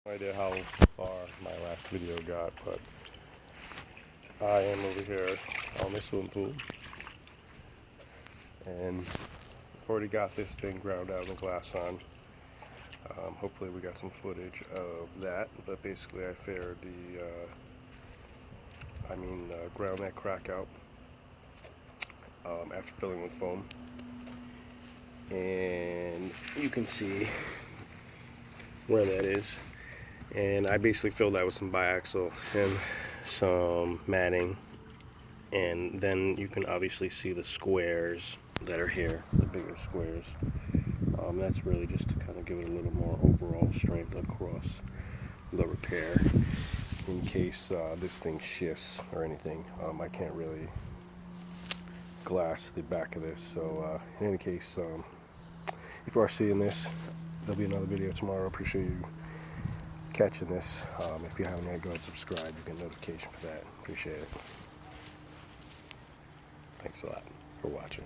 No idea how far my last video got, but I am over here on the swimming pool, and I've already got this thing ground out and the glass on. Hopefully we got some footage of that, but basically I faired ground that crack out after filling with foam, and you can see where that is. And I basically filled that with some biaxial and some matting, and then you can obviously see the squares that are here, the bigger squares. That's really just to kind of give it a little more overall strength across the repair in case this thing shifts or anything. I can't really glass the back of this, so in any case, if you are seeing this, there'll be another video tomorrow. Appreciate you catching this. If you haven't yet, go ahead and subscribe. You get notification for that. Appreciate it. Thanks a lot for watching.